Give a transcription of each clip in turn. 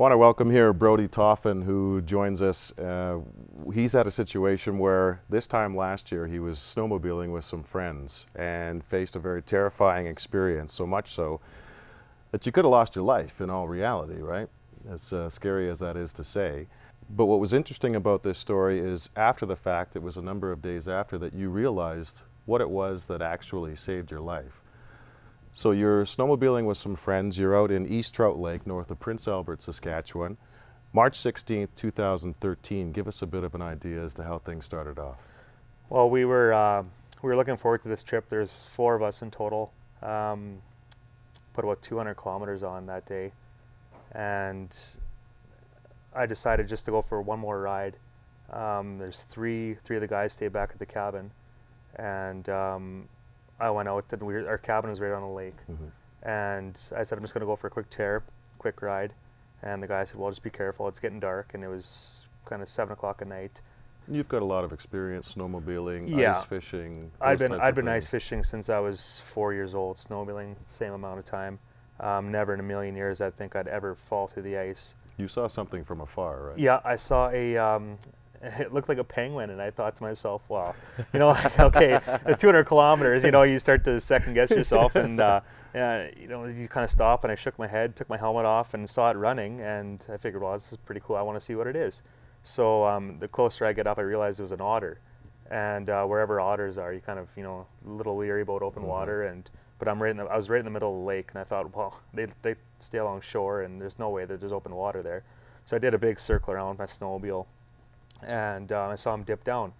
I want to welcome here Brodie Toffan, who joins us. He's had a situation where this time last year he was snowmobiling with some friends and faced a very terrifying experience, so much so that you could have lost your life in all reality, right? As scary as that is to say. But what was interesting about this story is after the fact, it was a number of days after, that you realized what it was that actually saved your life. So you're snowmobiling with some friends. You're out in East Trout Lake, north of Prince Albert, Saskatchewan. March 16th, 2013. Give us a bit of an idea as to how things started off. Well, we were looking forward to this trip. There's 4 of us in total. Put about 200 kilometers on that day, and I decided just to go for one more ride. There's three of the guys stayed back at the cabin, and I went out, and our cabin was right on the lake. And I said, I'm just going to go for a quick ride. And the guy said, well, just be careful, it's getting dark. And it was kind of 7 o'clock at night. You've got a lot of experience snowmobiling, yeah. Ice fishing. I'd been ice fishing since I was 4 years old, snowmobiling the same amount of time. Never in a million years I think I'd ever fall through the ice. You saw something from afar, right? Yeah, I saw it looked like a penguin, and I thought to myself, wow, like, okay, the 200 kilometers, you start to second guess yourself, and you kind of stop, and I shook my head, took my helmet off, and saw it running, and I figured, well, this is pretty cool, I want to see what it is. So the closer I get up, I realized it was an otter, and wherever otters are, you kind of, a little leery about open water, but I was right in the middle of the lake, and I thought, well, they stay along shore, and there's no way that there's open water there. So I did a big circle around with my snowmobile, and I saw him dip down,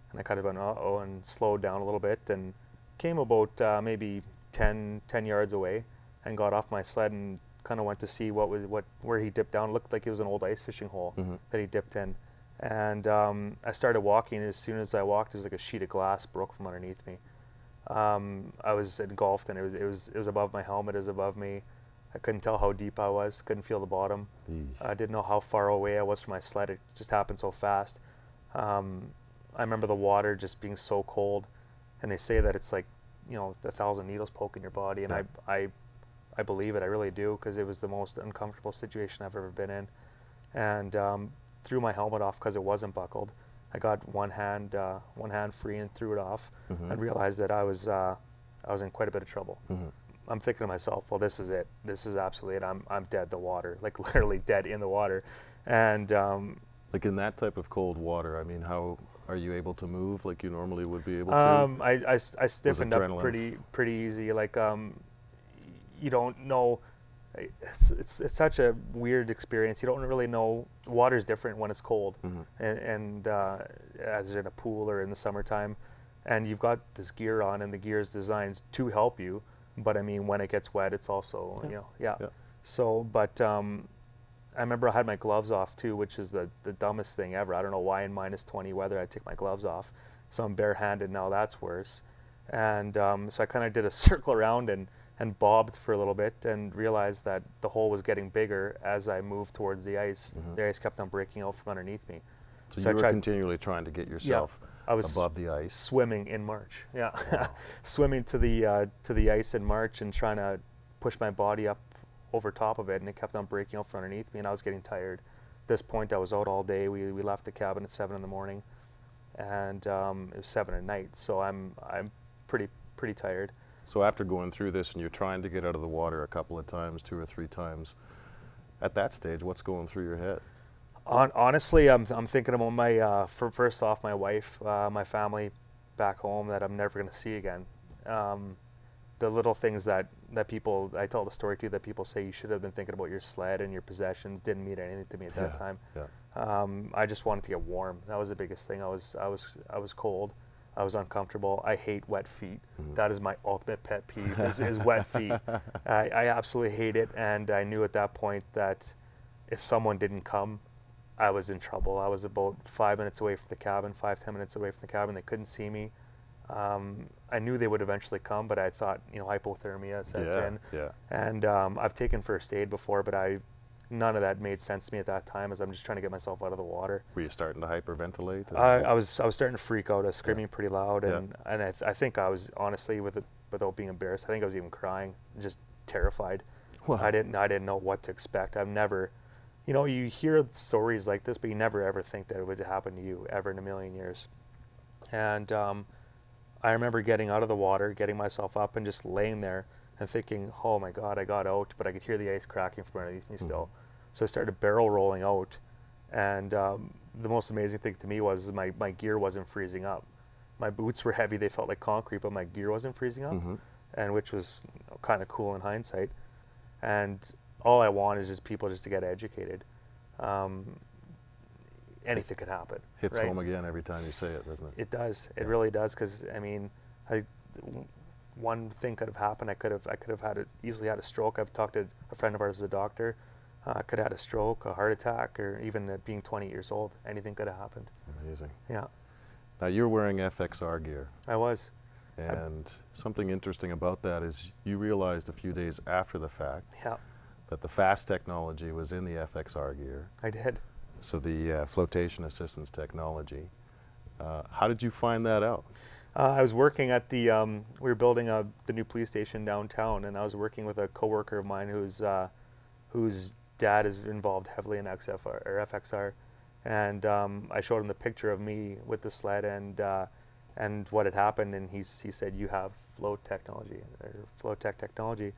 and I kind of went, uh-oh, and slowed down a little bit, and came about maybe 10 yards away, and got off my sled and kind of went to see where he dipped down. It looked like it was an old ice fishing hole that he dipped in, and I started walking, and as soon as I walked, it was like a sheet of glass broke from underneath me. I was engulfed, and it was above my helmet, it was above me. I couldn't tell how deep I was, couldn't feel the bottom. I didn't know how far away I was from my sled, it just happened so fast. I remember the water just being so cold, and they say that it's like, 1,000 needles poking your body, and I believe it, I really do, because it was the most uncomfortable situation I've ever been in. And threw my helmet off because it wasn't buckled. I got one hand free and threw it off, and realized that I was in quite a bit of trouble. I'm thinking to myself, well, this is it. This is absolutely it. I'm dead in the water, like literally dead in the water. And like in that type of cold water, I mean, how are you able to move like you normally would be able to? I stiffened up pretty easy. Like you don't know. It's such a weird experience. You don't really know. Water's different when it's cold, and as in a pool or in the summertime, and you've got this gear on, and the gear is designed to help you. But I mean, when it gets wet, it's also, So, but I remember I had my gloves off too, which is the dumbest thing ever. I don't know why in minus 20 weather I'd take my gloves off. So I'm barehanded now, that's worse. And so I kind of did a circle around and bobbed for a little bit, and realized that the hole was getting bigger as I moved towards the ice. The ice kept on breaking out from underneath me. So you were continually trying to get yourself above the ice. Swimming in March, Wow. Swimming to the ice in March and trying to push my body up over top of it, and it kept on breaking out from underneath me, and I was getting tired. At this point, I was out all day. We left the cabin at 7 in the morning, and it was 7 at night, so I'm pretty tired. So after going through this, and you're trying to get out of the water a couple of times, 2 or 3 times, at that stage, what's going through your head? Honestly, I'm thinking about my first off, my wife, my family back home that I'm never going to see again. The little things that people, I tell the story too, that people say you should have been thinking about your sled and your possessions, didn't mean anything to me at that time. I just wanted to get warm. That was the biggest thing. I was cold. I was uncomfortable. I hate wet feet. That is my ultimate pet peeve, is wet feet. I absolutely hate it, and I knew at that point that if someone didn't come, I was in trouble. I was about 5 minutes away from the cabin, 5-10 minutes away from the cabin. They couldn't see me. I knew they would eventually come, but I thought, hypothermia sets in. And I've taken first aid before, but none of that made sense to me at that time, as I'm just trying to get myself out of the water. Were you starting to hyperventilate? I was starting to freak out. I was screaming pretty loud, and I think I was, honestly, without being embarrassed, I think I was even crying, just terrified. Wow. I didn't know what to expect. I've never you know, you hear stories like this, but you never ever think that it would happen to you ever in a million years. And I remember getting out of the water, getting myself up, and just laying there and thinking, oh my God, I got out, but I could hear the ice cracking from underneath me still. So I started barrel rolling out, and the most amazing thing to me was my gear wasn't freezing up. My boots were heavy, they felt like concrete, but my gear wasn't freezing up, and which was, you know, kind of cool in hindsight. And all I want is just people just to get educated. Anything could happen. Hits right? home again every time you say it, doesn't it? It does. It really does. Because I mean, one thing could have happened. I could have easily had a stroke. I've talked to a friend of ours as a doctor. I could have had a stroke, a heart attack, or even being 20 years old. Anything could have happened. Amazing. Yeah. Now you're wearing FXR gear. I was. And something interesting about that is you realized a few days after the fact that the F.A.S.T technology was in the FXR gear. I did. So the flotation assistance technology. How did you find that out? I was working at the, we were building the new police station downtown, and I was working with a coworker of mine whose dad is involved heavily in XFR, or FXR. And I showed him the picture of me with the sled and what had happened, and he said, you have float technology, or float tech technology.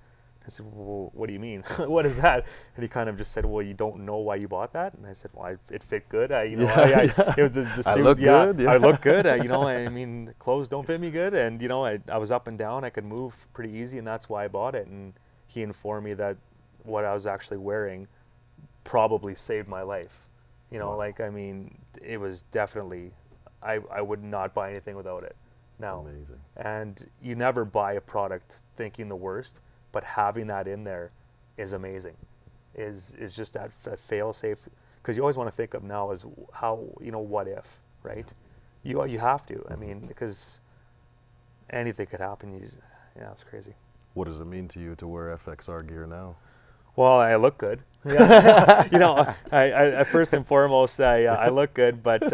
I said, well, what do you mean? What is that? And he kind of just said, well, you don't know why you bought that? And I said, well, it fit good. It was the suit, I look good. Yeah. I look good. You know, I mean, clothes don't fit me good. And, you know, I was up and down. I could move pretty easy, and that's why I bought it. And he informed me that what I was actually wearing probably saved my life. You know, like, I mean, it was definitely, I would not buy anything without it now. Amazing. And you never buy a product thinking the worst, but having that in there is amazing. Is just that fail-safe, because you always want to think of now as how, you know, what if, right? You have to. I mean, because anything could happen. Yeah, it's crazy. What does it mean to you to wear FXR gear now? Well, I look good. Yeah. You know, I first and foremost, I look good, but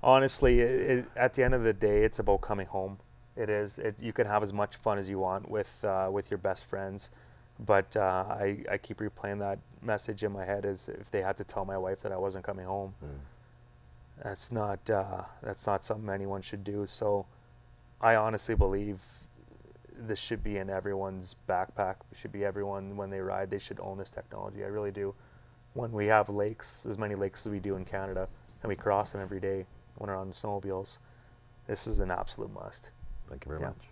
honestly, at the end of the day, it's about coming home. It is. You can have as much fun as you want with your best friends, but I keep replaying that message in my head as if they had to tell my wife that I wasn't coming home. That's not something anyone should do. So I honestly believe this should be in everyone's backpack. It should be everyone, when they ride, they should own this technology. I really do. When we have lakes, as many lakes as we do in Canada, and we cross them every day when we're on snowmobiles, this is an absolute must. Thank you very much.